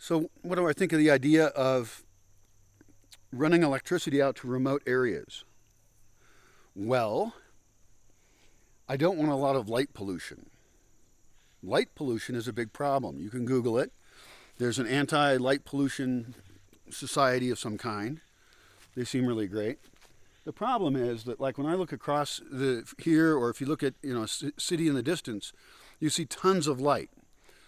So what do I think of the idea of running electricity out to remote areas? Well, I don't want a lot of light pollution. Light pollution is a big problem. You can Google it. There's an anti-light pollution society of some kind. They seem really great. The problem is that, like, when I look across here, or if you look at a city in the distance, you see tons of light.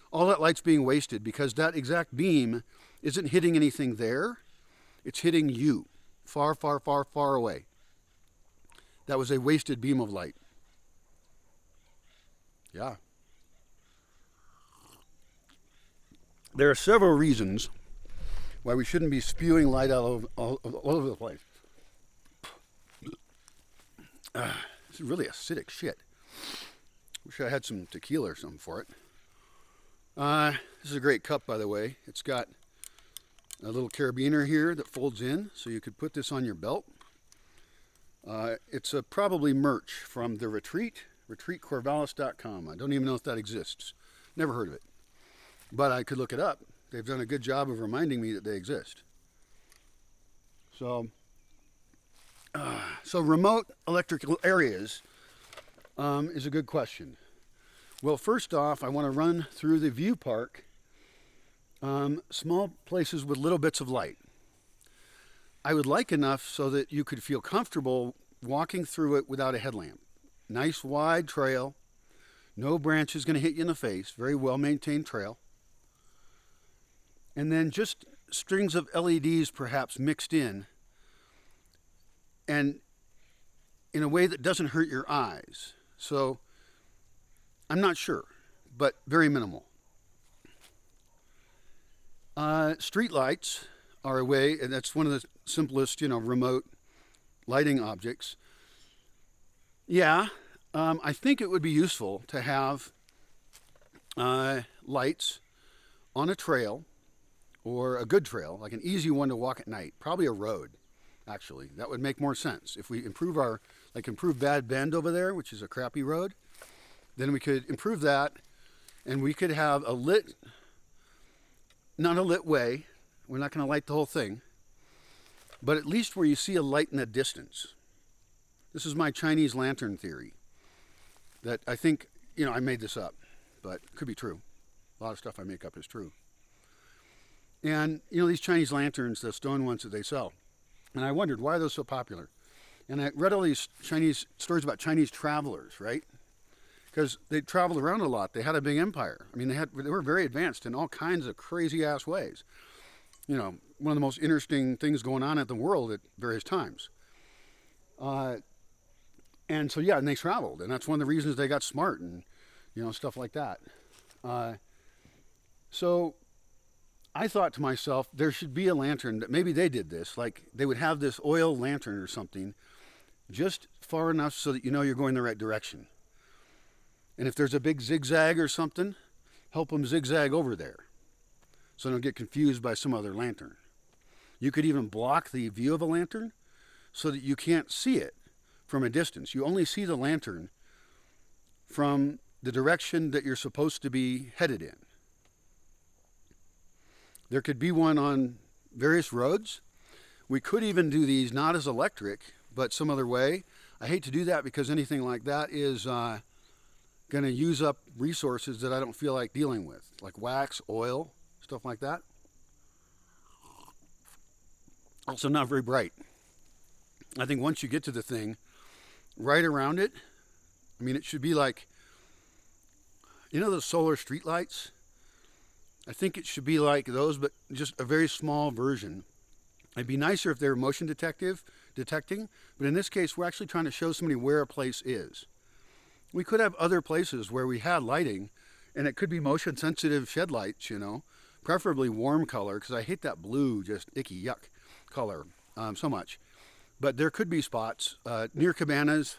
All that light's being wasted because that exact beam isn't hitting anything there. It's hitting you far, far, far, far away. That was a wasted beam of light. Yeah. There are several reasons why we shouldn't be spewing light all over the place. This is really acidic shit. Wish I had some tequila or something for it. This is a great cup, by the way. It's got a little carabiner here that folds in, so you could put this on your belt. It's probably merch from The Retreat, retreatcorvallis.com. I don't even know if that exists. Never heard of it. But I could look it up. They've done a good job of reminding me that they exist. So remote electrical areas is a good question. Well, first off, I want to run through the view park, small places with little bits of light. I would like enough so that you could feel comfortable walking through it without a headlamp. Nice wide trail, no branches going to hit you in the face, very well maintained trail. And then just strings of LEDs perhaps mixed in, and in a way that doesn't hurt your eyes. So I'm not sure, but very minimal. Street lights are a way, and that's one of the simplest, remote lighting objects. Yeah, I think it would be useful to have lights on a trail, or a good trail, like an easy one to walk at night. Probably a road, actually. That would make more sense. If we improve Bad Bend over there, which is a crappy road, then we could improve that, and we could have not a lit way. We're not going to light the whole thing, but at least where you see a light in the distance. This is my Chinese lantern theory that I think, I made this up, but it could be true. A lot of stuff I make up is true. And, these Chinese lanterns, the stone ones that they sell, and I wondered, why are those so popular? And I read all these Chinese stories about Chinese travelers, right? Because they traveled around a lot. They had a big empire. I mean, they were very advanced in all kinds of crazy-ass ways. One of the most interesting things going on in the world at various times. And so, and they traveled. And that's one of the reasons they got smart and, stuff like that. So I thought to myself, there should be a lantern that maybe they did this. Like, they would have this oil lantern or something just far enough so that you're going the right direction. And if there's a big zigzag or something, help them zigzag over there so they don't get confused by some other lantern. You could even block the view of a lantern so that you can't see it from a distance. You only see the lantern from the direction that you're supposed to be headed in. There could be one on various roads. We could even do these not as electric, but some other way. I hate to do that because anything like that is going to use up resources that I don't feel like dealing with, like wax, oil, stuff like that. Also not very bright. I think once you get to the thing, right around it, it should be like, those solar street lights? I think it should be like those, but just a very small version. It'd be nicer if they were motion detecting, but in this case, we're actually trying to show somebody where a place is. We could have other places where we had lighting, and it could be motion-sensitive shed lights, preferably warm color, because I hate that blue, just icky, yuck color so much. But there could be spots near cabanas,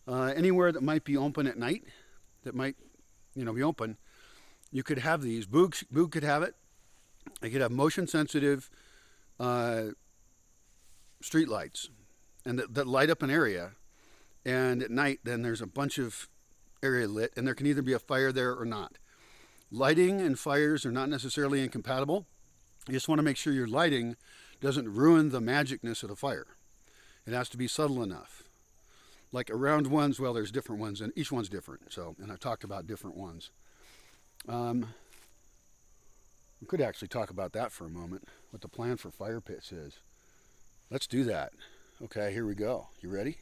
anywhere that might be open at night, that might, be open. You could have these. Boog could have it. They could have motion-sensitive street lights, and that light up an area. And at night, then there's a bunch of area lit, and there can either be a fire there or not. Lighting and fires are not necessarily incompatible. You just want to make sure your lighting doesn't ruin the magicness of the fire. It has to be subtle enough. Like around ones, well, there's different ones, and each one's different. So, and I've talked about different ones. We could actually talk about that for a moment, what the plan for fire pits is. Let's do that. Okay, here we go. You ready?